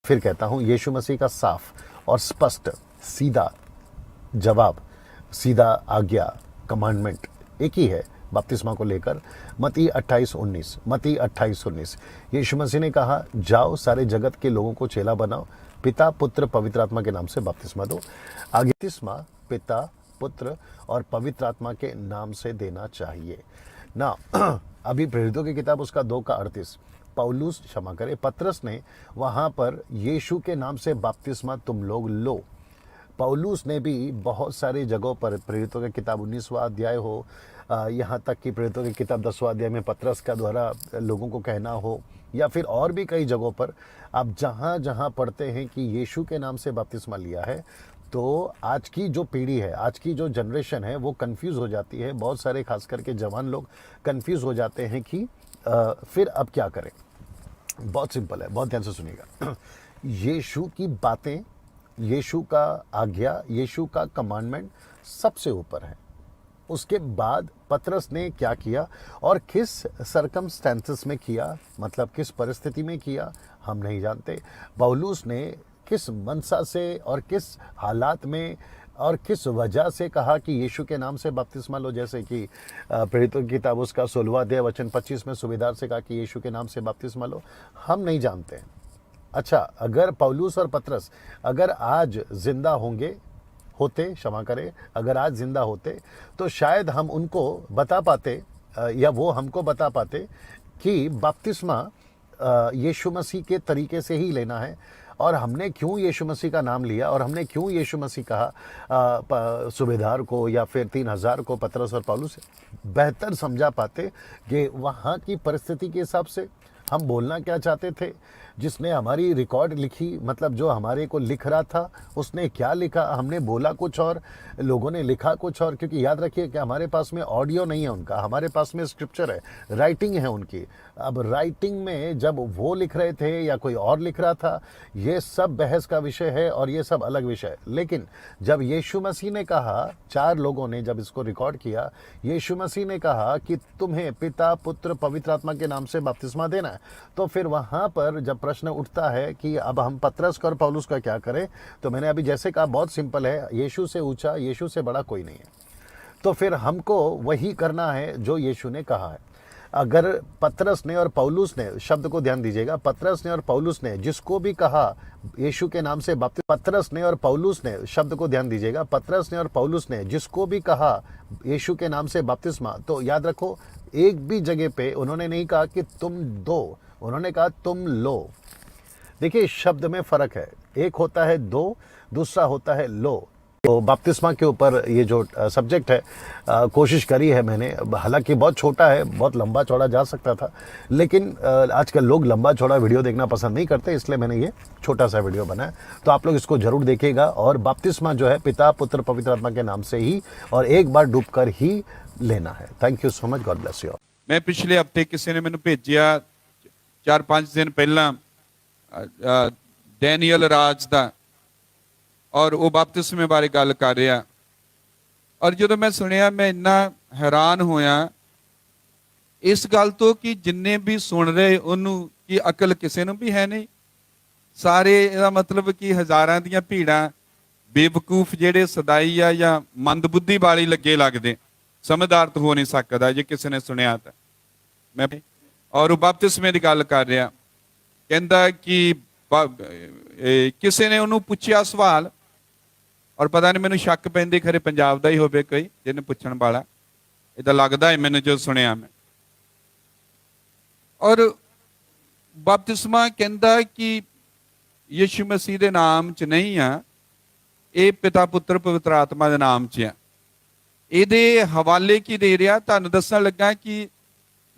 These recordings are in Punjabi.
फिर कहता हूँ, यीशु मसीह का साफ और स्पष्ट सीधा जवाब, सीधा आज्ञा, कमांडमेंट एक ही है बपतिस्मा को लेकर। मत्ती 28:19 यीशु मसीह ने कहा, जाओ सारे जगत के लोगों को चेला बनाओ, पिता पुत्र पवित्र आत्मा के नाम से बपतिस्मा दो। आगे बपतिस्मा पिता पुत्र और पवित्र आत्मा के नाम से देना चाहिए ना। अभी प्रेरितों की किताब उसका 2:38 पौलुस क्षमा करे पतरस ने वहां पर यीशु के नाम से बपतिस्मा तुम लोग लो। पौलुस ने भी बहुत सारी जगहों पर, प्रेरितों की किताब 19वां अध्याय हो, यहाँ तक कि प्रेरितों की किताब 10वां अध्याय में पतरस का द्वारा लोगों को कहना हो, या फिर और भी कई जगहों पर आप जहाँ जहाँ पढ़ते हैं कि यीशु के नाम से बपतिस्मा लिया है, तो आज की जो पीढ़ी है, आज की जो जनरेशन है, वो कंफ्यूज हो जाती है। बहुत सारे खास करके जवान लोग कंफ्यूज हो जाते हैं कि फिर अब क्या करें। बहुत सिंपल है, बहुत ध्यान से सुनिएगा। यीशु की बातें, यीशु का आज्ञा, यीशु का कमांडमेंट सबसे ऊपर है। उसके बाद पतरस ने क्या किया और किस सरकमस्टेंसेस में किया, मतलब किस परिस्थिति में किया, हम नहीं जानते। पौलुस ने किस मनसा से और किस हालात में और किस वजह से कहा कि यीशु के नाम से बपतिस्मा लो, जैसे कि प्रेरितों की किताब उसका 16वां अध्याय वचन 25 में सूबेदार से कहा कि यीशु के नाम से बपतिस्मा लो, हम नहीं जानते हैं। अच्छा, अगर पौलुस और पतरस अगर आज जिंदा होते, क्षमा करें, अगर आज जिंदा होते तो शायद हम उनको बता पाते या वो हमको बता पाते कि बपतिस्मा यीशु मसीह के तरीके से ही लेना है, और हमने क्यों यीशु मसीह का नाम लिया और हमने क्यों यीशु मसीह कहा सूबेदार को या फिर 3000 को, पतरस और पौलुस बेहतर समझा पाते कि वहाँ की परिस्थिति के हिसाब से हम बोलना क्या चाहते थे। जिसने हमारी रिकॉर्ड लिखी, मतलब जो हमारे को लिख रहा था, उसने क्या लिखा, हमने बोला कुछ और, लोगों ने लिखा कुछ और। क्योंकि याद रखिए कि हमारे पास में ऑडियो नहीं है उनका, हमारे पास में स्क्रिप्चर है, राइटिंग है उनकी। अब राइटिंग में जब वो लिख रहे थे या कोई और लिख रहा था, ये सब बहस का विषय है और ये सब अलग विषय है। लेकिन जब यीशु मसीह ने कहा, 4 लोगों ने जब इसको रिकॉर्ड किया, यीशु मसीह ने कहा कि तुम्हें पिता पुत्र पवित्र आत्मा के नाम से बपतिस्मा देना है, तो फिर वहाँ पर जब प्रश्न उठता है कि अब हम पतरस और पौलुस का क्या करें, तो मैंने अभी जैसे कहा बहुत सिंपल है, यीशु से ऊंचा, यीशु से बड़ा कोई नहीं है। तो फिर हमको वही करना है जो यीशु ने कहा है। अगर पतरस ने और पौलुस ने, शब्द को ध्यान दीजिएगा, पतरस ने और पौलुस ने जिसको भी कहा यीशु के नाम से बपतिस्मा, पतरस ने और पौलुस ने, शब्द को ध्यान दीजिएगा, पतरस ने और पौलुस ने जिसको भी कहा यीशु के नाम से बपतिस्मा, तो याद रखो एक भी जगह पे उन्होंने नहीं कहा कि तुम दो, उन्होंने कहा तुम लो। देखिए शब्द में फर्क है, एक होता है दो, दूसरा होता है लो। तो बपतिस्मा के ऊपर ये जो सब्जेक्ट है, कोशिश करी है मैंने, हालांकि बहुत छोटा है, बहुत लंबा चौड़ा जा सकता था, लेकिन आजकल लोग लंबा चौड़ा वीडियो देखना पसंद नहीं करते, इसलिए मैंने ये छोटा सा वीडियो बनाया। तो आप लोग इसको जरूर देखिएगा। और बपतिस्मा जो है पिता पुत्र पवित्र आत्मा के नाम से ही और एक बार डूब कर ही लेना है। Thank you so much, God bless you. मैं पिछले हफ्ते किसी ने मैंने भेजिया 4-5 दिन पहला डैनियल राज का, और वो बपतिस्मे बारे गल कर रहा, और जो मैं सुनिया मैं इन्ना हैरान होया इस गल तो कि जिन्ने भी सुन रहे उन्होंने की अकल किसी को भी है नहीं। सारे इसका मतलब कि हज़ारां दियां भीड़ां बेवकूफ जेडे सदाई आ या मंदबुद्धि वाली लगे लगते, समझदार तो हो नहीं सकता जे किसी ने सुनिया तो। मैं और बपतिस्मे की गल कर रहा, कहता कि किसी ने उन्होंने पूछा सवाल, और पता नहीं मैंने शक पैंदी खरे पंजाब का ही होवे कोई जिन्हें पूछण वाला, इदा लगता है मैंने जो सुनिया मैं। और बपतिस्मा कहता कि यीशु मसीह के नाम च नहीं आ, ये पिता पुत्र पवित्र आत्मा के नाम च आ। ये हवाले की दे रहा, तुहानूं दस्सण लगा कि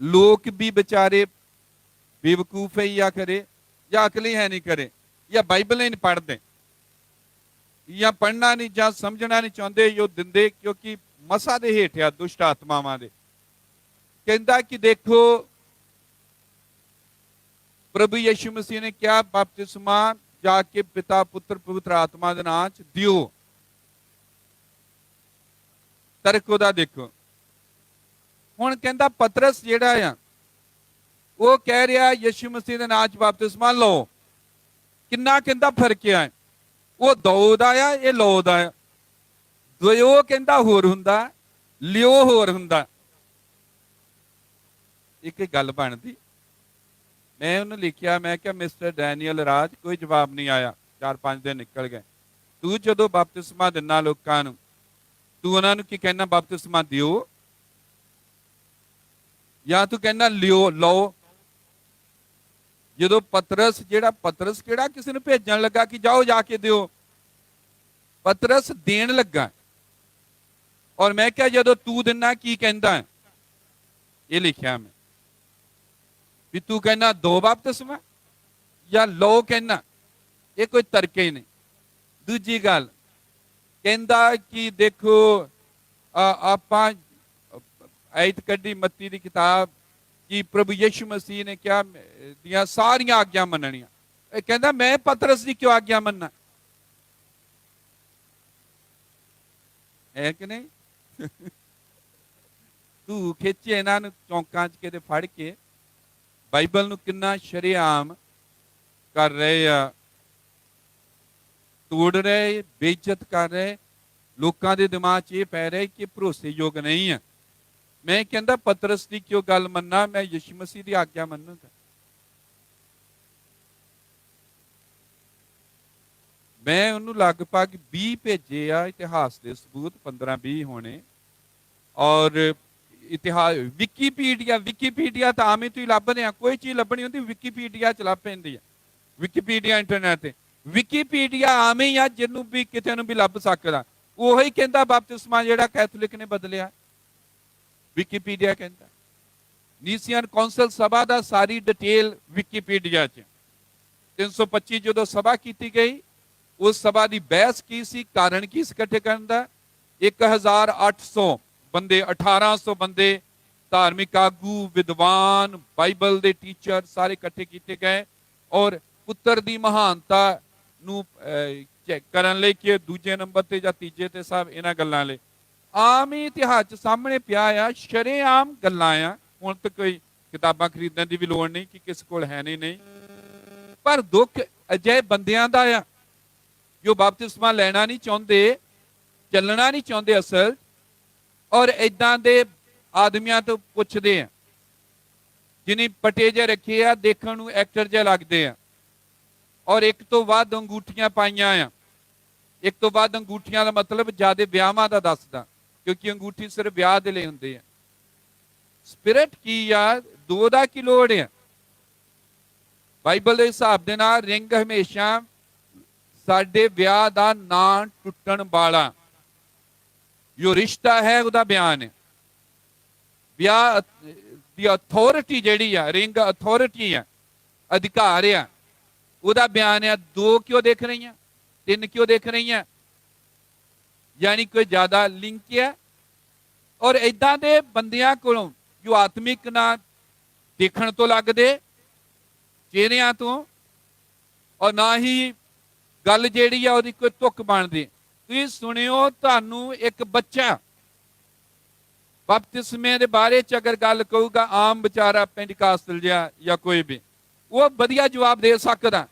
लोग भी बेचारे बेवकूफ है या करे या अकल ही है नहीं करे, या बाइबल ही नहीं पढ़ते, या पढ़ना नहीं या समझना नहीं चाहते जो दिंदे, क्योंकि मसा दे हेठिया दुष्ट आत्मावां दे। कहता कि देखो प्रभु यीशु मसीह ने क्या बपतिस्मा जाके पिता पुत्र पवित्र आत्मा के नाम च दियो। तर्क उहदा देखो। हुण कहता पतरस जिहड़ा आ वो कह रहा यीशु मसीह के नाम च बपतिस्मा लो, ਕਿੰਨਾ ਕਹਿੰਦਾ ਫਰਕ ਆ। ਉਹ ਦੋ ਦਾ ਆ, ਇਹ ਲੋ ਦਾ ਆ। ਦਿਓ ਕਹਿੰਦਾ ਹੋਰ ਹੁੰਦਾ, ਲਿਓ ਹੋਰ ਹੁੰਦਾ। ਇੱਕ ਗੱਲ ਬਣਦੀ, ਮੈਂ ਉਹਨੂੰ ਲਿਖਿਆ, ਮੈਂ ਕਿਹਾ ਮਿਸਟਰ ਡੈਨੀਅਲ ਰਾਜ, ਕੋਈ ਜਵਾਬ ਨਹੀਂ ਆਇਆ। 4-5 ਦਿਨ ਨਿਕਲ ਗਏ। ਤੂੰ ਜਦੋਂ ਬਪਤਿਸਮਾ ਦਿੰਨਾ ਲੋਕਾਂ ਨੂੰ, ਤੂੰ ਉਹਨਾਂ ਨੂੰ ਕੀ ਕਹਿਣਾ, ਬਪਤਿਸਮਾ ਦਿਓ, ਜਾਂ ਤੂੰ ਕਹਿਣਾ ਲਿਓ, ਲਓ? ਜਦੋਂ ਪਤਰਸ ਕਿਹੜਾ ਕਿਸੇ ਨੂੰ ਭੇਜਣ ਲੱਗਾ ਕਿ ਜਾਓ ਜਾ ਕੇ ਦਿਓ, ਪਤਰਸ ਦੇਣ ਲੱਗਾ। ਔਰ ਮੈਂ ਕਿਹਾ ਜਦੋਂ ਤੂੰ ਦਿੰਨਾ ਕੀ ਕਹਿੰਦਾ, ਇਹ ਲਿਖਿਆ ਮੈਂ ਵੀ ਤੂੰ ਕਹਿਣਾ ਦੋ ਬਪਤਿਸਮਾ ਜਾਂ ਲਓ ਕਹਿਣਾ, ਇਹ ਕੋਈ ਤਰਕ ਹੀ ਨਹੀਂ। ਦੂਜੀ ਗੱਲ ਕਹਿੰਦਾ ਕਿ ਦੇਖੋ ਆਪਾਂ ਆਇਤ ਕੱਢੀ ਮੱਤੀ ਦੀ ਕਿਤਾਬ ਕਿ ਪ੍ਰਭੂ ਯਿਸੂ ਮਸੀਹ ਨੇ ਕਿਹਾ ਦੀਆਂ ਸਾਰੀਆਂ ਆਗਿਆ ਮੰਨਣੀਆਂ। ਇਹ ਕਹਿੰਦਾ ਮੈਂ ਪਤਰਸ ਦੀ ਕਿਉਂ ਆਗਿਆ ਮੰਨਣਾ, ਹੈ ਕਿ ਨਹੀਂ? ਤੂੰ ਖਿੱਚੇ ਇਹਨਾਂ ਨੂੰ ਚੌਂਕਾਂ 'ਚ ਕਿਤੇ ਫੜ ਕੇ ਬਾਈਬਲ ਨੂੰ ਕਿੰਨਾ ਸ਼ਰੇਆਮ ਕਰ ਰਹੇ ਆ, ਤੋੜ ਰਹੇ, ਬੇਇੱਜ਼ਤ ਕਰ ਰਹੇ। ਲੋਕਾਂ ਦੇ ਦਿਮਾਗ 'ਚ ਇਹ ਪੈ ਰਿਹਾ ਕਿ ਭਰੋਸੇਯੋਗ ਨਹੀਂ ਹੈ। ਮੈਂ ਕਹਿੰਦਾ ਪਤਰਸ ਦੀ ਕਿਉਂ ਗੱਲ ਮੰਨਣਾ, ਮੈਂ ਯਿਸੂ ਮਸੀਹ ਦੀ ਆਗਿਆ ਮੰਨੂਗਾ। ਮੈਂ ਉਹਨੂੰ ਲਗਭਗ 20 ਭੇਜੇ ਆ ਇਤਿਹਾਸ ਦੇ ਸਬੂਤ, 15-20 ਹੋਣੇ। ਔਰ ਇਤਿਹਾਸ ਵਿਕੀਪੀਡੀਆ ਤਾਂ ਆਮ ਹੀ ਤੁਸੀਂ ਲੱਭਦੇ ਆ, ਕੋਈ ਚੀਜ਼ ਲੱਭਣੀ ਹੁੰਦੀ ਵਿਕੀਪੀਡੀਆ ਚ ਲੱਭ ਪੈਂਦੀ ਆ। ਵਿਕੀਪੀਡੀਆ ਇੰਟਰਨੈਟ ਤੇ ਵਿਕੀਪੀਡੀਆ ਆਮ ਹੀ ਆ, ਜਿਹਨੂੰ ਵੀ ਕਿਤੇ ਨੂੰ ਵੀ ਲੱਭ ਸਕਦਾ। ਉਹੀ ਕਹਿੰਦਾ ਬਪਤਿਸਮਾ ਜਿਹੜਾ ਕੈਥੋਲਿਕ ਨੇ ਬਦਲਿਆ, ਵਿਕੀਪੀਡੀਆ ਕਹਿੰਦਾ। ਨੀਸੀਅਨ ਕੌਂਸਲ ਸਭਾ ਦਾ ਸਾਰੀ ਡਿਟੇਲ ਵਿਕੀਪੀਡੀਆ 'ਚ। 325 ਜਦੋਂ ਸਭਾ ਕੀਤੀ ਗਈ, ਉਸ ਸਭਾ ਦੀ ਬਹਿਸ ਕੀ ਸੀ, ਕਾਰਨ ਕੀ ਸੀ ਇਕੱਠੇ ਕਰਨ ਦਾ? 1800 ਬੰਦੇ, 1800 ਬੰਦੇ, ਧਾਰਮਿਕ ਆਗੂ, ਵਿਦਵਾਨ, ਬਾਈਬਲ ਦੇ ਟੀਚਰ ਸਾਰੇ ਇਕੱਠੇ ਕੀਤੇ ਗਏ। ਔਰ ਪੁੱਤਰ ਦੀ ਮਹਾਨਤਾ ਨੂੰ ਚੈੱਕ ਕਰਨ ਲਈ ਕਿ ਦੂਜੇ ਨੰਬਰ ਤੇ ਜਾਂ ਤੀਜੇ ਤੇ ਸਭ ਇਹਨਾਂ ਗੱਲਾਂ ਲਈ ਆਮ ਹੀ ਇਤਿਹਾਸ 'ਚ ਸਾਹਮਣੇ ਪਿਆ ਆ, ਸ਼ਰੇਆਮ ਗੱਲਾਂ ਆ। ਹੁਣ ਤਾਂ ਕੋਈ ਕਿਤਾਬਾਂ ਖਰੀਦਣ ਦੀ ਵੀ ਲੋੜ ਨਹੀਂ ਕਿ ਕਿਸ ਕੋਲ ਹੈ ਨਹੀਂ। ਪਰ ਦੁੱਖ ਅਜਿਹੇ ਬੰਦਿਆਂ ਦਾ ਆ ਜੋ ਬਪਤਿਸਮਾ ਲੈਣਾ ਨਹੀਂ ਚਾਹੁੰਦੇ, ਚੱਲਣਾ ਨਹੀਂ ਚਾਹੁੰਦੇ ਅਸਲ, ਔਰ ਇਦਾਂ ਦੇ ਆਦਮੀਆਂ ਤੋਂ ਪੁੱਛਦੇ ਆ ਜਿਹਨੇ ਪਟੇ ਜਿਹੇ ਰੱਖੇ ਆ, ਦੇਖਣ ਨੂੰ ਐਕਟਰ ਜਿਹੇ ਲੱਗਦੇ ਆ, ਔਰ ਇੱਕ ਤੋਂ ਵੱਧ ਅੰਗੂਠੀਆਂ ਪਾਈਆਂ ਆ। ਇੱਕ ਤੋਂ ਵੱਧ ਅੰਗੂਠੀਆਂ ਦਾ ਮਤਲਬ ਜ਼ਿਆਦਾ ਵਿਆਹਾਂ ਦਾ ਦੱਸਦਾ, ਕਿਉਂਕਿ ਅੰਗੂਠੀ ਸਿਰਫ ਵਿਆਹ ਦੇ ਲਈ ਹੁੰਦੇ ਆ। ਸਪਿਰਿਟ ਕੀ ਆ, ਦੋ ਦਾ ਕੀ ਲੋੜ ਆ? ਬਾਈਬਲ ਦੇ ਹਿਸਾਬ ਦੇ ਨਾਲ ਰਿੰਗ ਹਮੇਸ਼ਾ ਸਾਡੇ ਵਿਆਹ ਦਾ ਨਾਂ ਟੁੱਟਣ ਵਾਲਾ ਜੋ ਰਿਸ਼ਤਾ ਹੈ ਉਹਦਾ ਬਿਆਨ ਹੈ। ਵਿਆਹ ਦੀ ਅਥਾਰਟੀ ਜਿਹੜੀ ਆ, ਰਿੰਗ ਅਥਾਰਟੀ ਆ, ਅਧਿਕਾਰ ਆ, ਉਹਦਾ ਬਿਆਨ ਆ। ਦੋ ਕਿਉਂ ਦੇਖ ਰਹੀਆਂ, ਤਿੰਨ ਕਿਉਂ ਦੇਖ ਰਹੀਆਂ? ਯਾਨੀ ਕੋਈ ਜ਼ਿਆਦਾ ਲਿੰਕ ਹੈ। ਔਰ ਇਦਾਂ ਦੇ ਬੰਦਿਆਂ ਕੋਲੋਂ ਜੋ ਆਤਮਿਕ ਨਾ ਦੇਖਣ ਤੋਂ ਲੱਗਦੇ, ਚਿਹਰਿਆਂ ਤੋਂ, ਔਰ ਨਾ ਹੀ ਗੱਲ ਜਿਹੜੀ ਆ ਉਹਦੀ ਕੋਈ ਤੁਕ ਬਣਦੀ। ਤੁਸੀਂ ਸੁਣਿਓ, ਤੁਹਾਨੂੰ ਇੱਕ ਬੱਚਾ ਬਪਤਿਸਮੇ ਦੇ ਬਾਰੇ ਚ ਅਗਰ ਗੱਲ ਕਹੂਗਾ, ਆਮ ਵਿਚਾਰਾ ਪੈਂਟੀਕਾਸਟਲ ਜਿਹਾ ਜਾਂ ਕੋਈ ਵੀ, ਉਹ ਵਧੀਆ ਜਵਾਬ ਦੇ ਸਕਦਾ।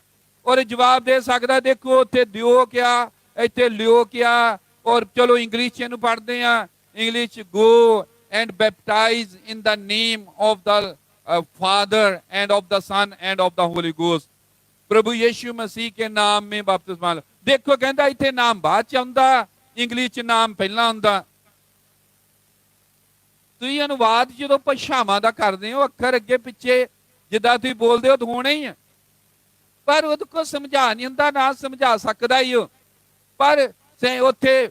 ਔਰ ਜਵਾਬ ਦੇ ਸਕਦਾ, ਦੇਖੋ ਉੱਥੇ ਦਿਓ ਕਿਆ, ਇੱਥੇ ਲਿਓ ਕਿਆ। ਔਰ ਚਲੋ ਇੰਗਲਿਸ਼ ਚ ਇਹਨੂੰ ਪੜ੍ਹਦੇ ਆ, English go and baptize in the name of the Father and of the Son and of the Holy Ghost, प्रभु यीशु मसीह के नाम में बपतिस्मा लो। देखो कहता इत्थे नाम बाद च आउंदा, इंग्लिश च नाम पहला आउंदा। ਤੁਸੀਂ ਅਨੁਵਾਦ ਜਦੋਂ ਭਾਸ਼ਾਵਾਂ ਦਾ ਕਰਦੇ ਹੋ, ਅੱਖਰ ਅੱਗੇ ਪਿੱਛੇ ਜਿੱਦਾਂ ਤੁਸੀਂ ਬੋਲਦੇ ਹੋ ਤਾਂ ਹੋਣਾ ਹੀ ਹੈ, ਪਰ ਉਹਦੇ ਕੋਲ ਸਮਝਾ ਨਹੀਂ ਹੁੰਦਾ, ਨਾ ਸਮਝਾ ਸਕਦਾ ਹੀ ਉਹ। ਪਰ ਉੱਥੇ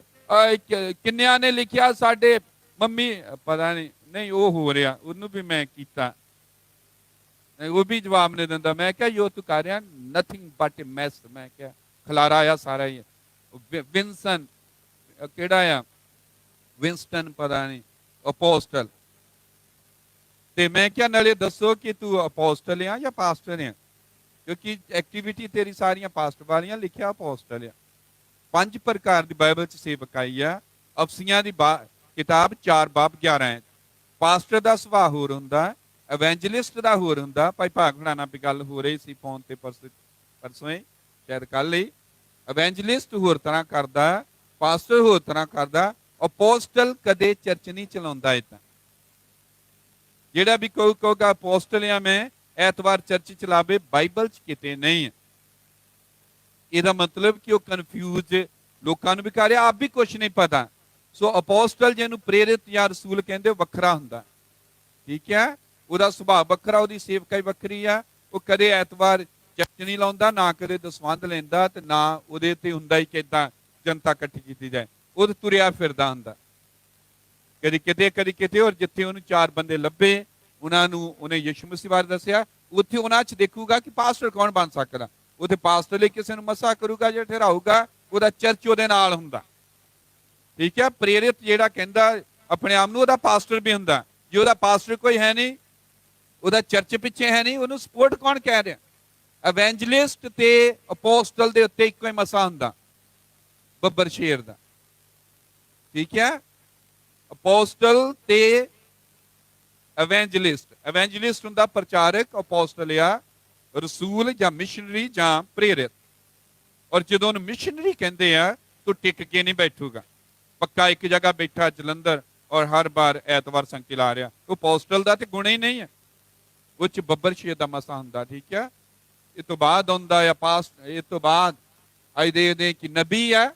ਕਿੰਨਿਆਂ ਨੇ ਲਿਖਿਆ ਸਾਡੇ ਮੰਮੀ, ਪਤਾ ਨਹੀਂ ਉਹ ਹੋ ਰਿਹਾ, ਉਹਨੂੰ ਵੀ ਮੈਂ ਕੀਤਾ, ਉਹ ਵੀ ਜਵਾਬ ਨਹੀਂ ਦਿੰਦਾ। ਮੈਂ ਕਿਹਾ ਜੋ ਤੂੰ ਕਰ ਰਿਹਾ ਨਥਿੰਗ ਬਟ ਅ ਮੈਸ, ਮੈਂ ਕਿਹਾ ਖਲਾਰਾ ਆ ਸਾਰਾ ਹੀ। ਵਿੰਸਨ ਕਿਹੜਾ ਆ, ਵਿੰਸਟਨ ਪਤਾ ਨਹੀਂ, ਅਪੋਸਟਲ। ਤੇ ਮੈਂ ਕਿਹਾ ਨਾਲੇ ਦੱਸੋ ਕਿ ਤੂੰ ਅਪੋਸਟਲ ਆ ਜਾਂ ਪਾਸਟਰ ਆ, ਕਿਉਂਕਿ ਐਕਟੀਵਿਟੀ ਤੇਰੀ ਸਾਰੀਆਂ ਪਾਸਟਰ ਵਾਲੀਆਂ। ਲਿਖਿਆ ਅਪੋਸਟਲ ਆ। 5 ਪ੍ਰਕਾਰ ਦੀ ਬਾਈਬਲ ਚ ਸੇਵਕਾਈ ਆ। ਅਫਸੀਆਂ ਦੀ ਕਿਤਾਬ 4 ਬਾਬ 11 ਹੈ। ਪਾਸਟਰ ਦਾ ਸੁਭਾਅ ਹੋਰ ਹੁੰਦਾ, ਐਵੈਂਜਲਿਸਟ ਦਾ ਹੋਰ ਹੁੰਦਾ। ਭਾਈ ਭਾਗ ਫੜਾਣਾ ਵੀ ਗੱਲ ਹੋ ਰਹੀ ਸੀ ਫੋਨ ਤੇ ਪਰਸੋਂ ਹੀ। ਸ਼ਾਇਦ ਕੱਲ ਹੀ, ਇਵੈਂਜਲਿਸਟ ਹੋਰ ਤਰ੍ਹਾਂ ਕਰਦਾ, ਪਾਸਟਰ ਹੋਰ ਤਰ੍ਹਾਂ ਕਰਦਾ, ਅਪੋਸਟਲ ਕਦੇ ਚਰਚ ਨਹੀਂ ਚਲਾਉਂਦਾ। ਇਹ ਤਾਂ ਜਿਹੜਾ ਵੀ ਕੋਈ ਕਹੂਗਾ ਅਪੋਸਟਲ ਆ ਮੈਂ, ਐਤਵਾਰ ਚਰਚ ਚਲਾਵੇ, ਬਾਈਬਲ 'ਚ ਕਿਤੇ ਨਹੀਂ ਹੈ। ਇਹਦਾ ਮਤਲਬ ਕਿ ਉਹ ਕਨਫਿਊਜ਼ ਲੋਕਾਂ ਨੂੰ ਵੀ ਕਰ ਰਿਹਾ, ਆਪ ਵੀ ਕੁਝ ਨਹੀਂ ਪਤਾ। ਸੋ ਅਪੋਸਟਲ ਜਿਹਨੂੰ ਪ੍ਰੇਰਿਤ ਜਾਂ ਰਸੂਲ ਕਹਿੰਦੇ, ਵੱਖਰਾ ਹੁੰਦਾ, ਠੀਕ ਹੈ, ਉਹਦਾ ਸੁਭਾਅ ਵੱਖਰਾ, ਉਹਦੀ ਸੇਵਕਾਈ ਵੱਖਰੀ ਆ। ਉਹ ਕਦੇ ਐਤਵਾਰ ਚਰਚ ਨਹੀਂ ਲਾਉਂਦਾ, ਨਾ ਕਦੇ ਦਸਵੰਧ ਲੈਂਦਾ, ਤੇ ਨਾ ਉਹਦੇ ਤੇ ਹੁੰਦਾ ਹੀ ਕਿਦਾਂ ਜਨਤਾ ਇਕੱਠੀ ਕੀਤੀ ਜਾਏ। ਉਹ ਤੁਰਿਆ ਫਿਰਦਾ ਹੁੰਦਾ, ਕਦੀ ਕਿਤੇ ਕਦੀ ਕਿਤੇ। ਔਰ ਜਿੱਥੇ ਉਹਨੂੰ 4 ਬੰਦੇ ਲੱਭੇ, ਉਹਨਾਂ ਨੂੰ ਉਹਨੇ ਯਿਸੂ ਮਸੀਹ ਬਾਰੇ ਦੱਸਿਆ, ਉੱਥੇ ਉਹਨਾਂ 'ਚ ਦੇਖੂਗਾ ਕਿ ਪਾਸਟਰ ਕੌਣ ਬਣ ਸਕਦਾ। ਉੱਥੇ ਪਾਸਟਰ ਲਈ ਕਿਸੇ ਨੂੰ ਮਸਾ ਕਰੂਗਾ, ਜਿਹੜਾ ਠਹਿਰਾਊਗਾ, ਉਹਦਾ ਚਰਚ ਉਹਦੇ ਨਾਲ ਹੁੰਦਾ, ਠੀਕ ਹੈ। ਪ੍ਰੇਰਿਤ ਜਿਹੜਾ ਕਹਿੰਦਾ ਆਪਣੇ ਆਪ ਨੂੰ, ਉਹਦਾ ਪਾਸਟਰ ਵੀ ਹੁੰਦਾ। ਜੇ ਉਹਦਾ ਪਾਸਟਰ ਕੋਈ ਹੈ ਨਹੀਂ, ਉਹਦਾ ਚਰਚ ਪਿੱਛੇ ਹੈ ਨਹੀਂ, ਉਹਨੂੰ ਸਪੋਰਟ ਕੌਣ ਕਹਿ ਰਿਹਾ? ਇਵੈਂਜਲਿਸਟ ਤੇ ਅਪੋਸਟਲ ਦੇ ਉੱਤੇ ਇੱਕੋ ਹੀ ਮਸਾ ਹੁੰਦਾ, ਬੱਬਰ ਸ਼ੇਰ ਦਾ, ਠੀਕ ਹੈ। ਅਪੋਸਟਲ ਤੇ ਇਵੈਂਜਲਿਸਟ। ਇਵੈਂਜਲਿਸਟ ਹੁੰਦਾ ਪ੍ਰਚਾਰਕ, ਅਪੋਸਟਲ ਆ ਰਸੂਲ ਜਾਂ ਮਿਸ਼ਨਰੀ ਜਾਂ ਪ੍ਰੇਰਿਤ। ਔਰ ਜਦੋਂ ਉਹਨੂੰ ਮਿਸ਼ਨਰੀ ਕਹਿੰਦੇ ਆ, ਤੂੰ ਟਿਕ ਕੇ ਨਹੀਂ ਬੈਠੂਗਾ, ਪੱਕਾ ਇੱਕ ਜਗ੍ਹਾ ਬੈਠਾ ਜਲੰਧਰ, ਔਰ ਹਰ ਵਾਰ ਐਤਵਾਰ ਸੰਗਤੀ ਲਾ ਰਿਹਾ। ਉਹ ਅਪੋਸਟਲ ਦਾ ਤੇ ਗੁਣ ਹੀ ਨਹੀਂ ਹੈ, ਉਹ 'ਚ ਬੱਬਰ ਸ਼ੇਰ ਦਾ ਮਸਾ ਹੁੰਦਾ, ਠੀਕ ਹੈ। ਇਹ ਤੋਂ ਬਾਅਦ ਹੁੰਦਾ ਆ ਇਹ ਤੋਂ ਬਾਅਦ ਅੱਜ ਦੇਖਦੇ ਕਿ ਨਬੀ ਹੈ,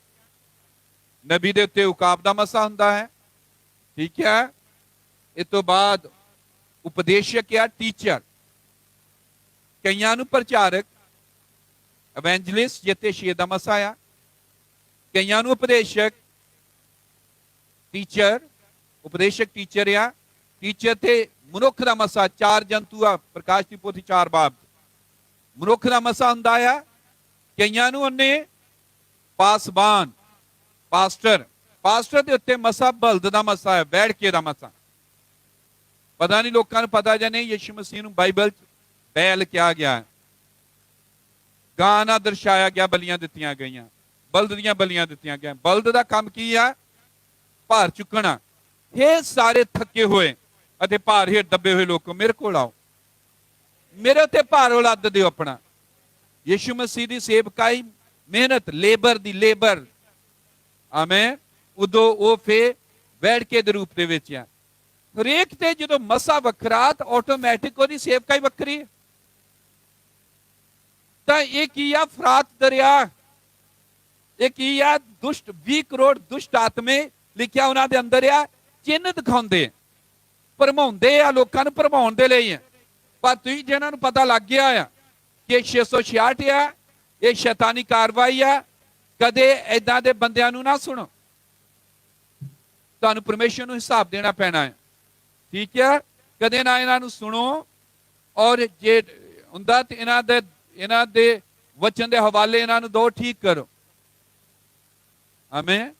ਨਬੀ ਦੇ ਉੱਤੇ ਉਕਾਬ ਦਾ ਮਸਾ ਹੁੰਦਾ ਹੈ, ਠੀਕ ਹੈ। ਇਹ ਤੋਂ ਬਾਅਦ ਉਪਦੇਸ਼ਕ ਆ, ਟੀਚਰ, ਕਈਆਂ ਨੂੰ ਪ੍ਰਚਾਰਕ ਇਵੈਂਜਲਿਸਟ ਜਿੱਤੇ ਸ਼ੇਰ ਦਾ ਮਸਾ ਆ, ਕਈਆਂ ਨੂੰ ਉਪਦੇਸ਼ਕ ਟੀਚਰ, ਉਪਦੇਸ਼ਕ ਟੀਚਰ ਆ। ਟੀਚਰ ਤੇ ਮਨੁੱਖ ਦਾ ਮਸਾ, 4 ਜੰਤੂ ਆ ਪ੍ਰਕਾਸ਼ ਦੀ ਪੋਥੀ 4 ਬਾਬ, ਮਨੁੱਖ ਦਾ ਮਸਾ ਹੁੰਦਾ ਆ। ਕਈਆਂ ਨੂੰ ਉਹਨੇ ਪਾਸਬਾਨ, ਪਾਸਟਰ, ਪਾਸਟਰ ਦੇ ਉੱਤੇ ਮਸਾ ਬਲਦ ਦਾ ਮਸਾ ਹੈ, ਬੈਠ ਕੇ ਦਾ ਮਸਾ। ਪਤਾ ਨਹੀਂ ਲੋਕਾਂ ਨੂੰ ਪਤਾ ਜਾਂ ਨਹੀਂ, ਯਿਸੂ ਮਸੀਹ ਨੂੰ ਬਾਈਬਲ 'ਚ ਬੈਲ ਕਿਹਾ ਗਿਆ, ਗਾਂ ਨਾ ਦਰਸਾਇਆ ਗਿਆ, ਬਲੀਆਂ ਦਿੱਤੀਆਂ ਗਈਆਂ, ਬਲਦ ਦੀਆਂ ਬਲੀਆਂ ਦਿੱਤੀਆਂ ਗਈਆਂ। ਬਲਦ ਦਾ ਕੰਮ ਕੀ ਆ? ਭਾਰ ਚੁੱਕਣਾ। ਇਹ ਸਾਰੇ ਥੱਕੇ ਹੋਏ ਅਤੇ ਭਾਰ ਹੇਠ ਦੱਬੇ ਹੋਏ ਲੋਕੋ ਮੇਰੇ ਕੋਲ ਆਓ, ਮੇਰੇ ਉੱਤੇ ਭਾਰ ਲੱਦ ਦਿਓ ਆਪਣਾ। ਯਿਸੂ ਮਸੀਹ ਦੀ ਸੇਵਕਾਈ, ਮਿਹਨਤ, ਲੇਬਰ ਦੀ ਲੇਬਰ, ਆਮੇਨ। ਉਦੋਂ ਉਹ ਫੇ ਬੈਠ ਕੇ ਦੇ ਰੂਪ ਦੇ ਵਿੱਚ ਆ। ਹਰੇਕ ਤੇ ਜਦੋਂ ਮਸਾ ਵੱਖਰਾ, ਤਾਂ ਆਟੋਮੈਟਿਕ ਉਹਦੀ ਸੇਵਕਾਈ ਵੱਖਰੀ ਹੈ। ਤਾਂ ਇਹ ਕੀ ਆ? ਫਰਾਤ ਦਰਿਆ। ਇਹ ਕੀ ਆ? ਦੁਸ਼ਟ 20 ਕਰੋੜ ਦੁਸ਼ਟ ਆਤਮੇ ਲਿਖਿਆ ਉਹਨਾਂ ਦੇ ਅੰਦਰ ਆ, ਚਿੰਨ੍ਹ ਦਿਖਾਉਂਦੇ, ਭਰਮਾਉਂਦੇ ਆ, ਲੋਕਾਂ ਨੂੰ ਭਰਮਾਉਣ ਦੇ ਲਈ ਆ। ਪਰ ਤੁਸੀਂ ਜਿਹਨਾਂ ਨੂੰ ਪਤਾ ਲੱਗ ਗਿਆ ਆ ਕਿ 666 ਆ, ਇਹ ਸ਼ੈਤਾਨੀ ਕਾਰਵਾਈ ਆ, ਕਦੇ ਏਦਾਂ ਦੇ ਬੰਦਿਆਂ ਨੂੰ ਨਾ ਸੁਣੋ, ਤੁਹਾਨੂੰ ਪਰਮੇਸ਼ਰ ਨੂੰ ਹਿਸਾਬ ਦੇਣਾ ਪੈਣਾ ਹੈ, ਠੀਕ ਹੈ। ਕਦੇ ਨਾ ਇਹਨਾਂ ਨੂੰ ਸੁਣੋ, ਔਰ ਜੇ ਹੁੰਦਾ ਤੇ ਇਹਨਾਂ ਦੇ ਵਚਨ ਦੇ ਹਵਾਲੇ ਇਹਨਾਂ ਨੂੰ ਦੋ, ਠੀਕ ਕਰੋ, ਆਮੇਨ।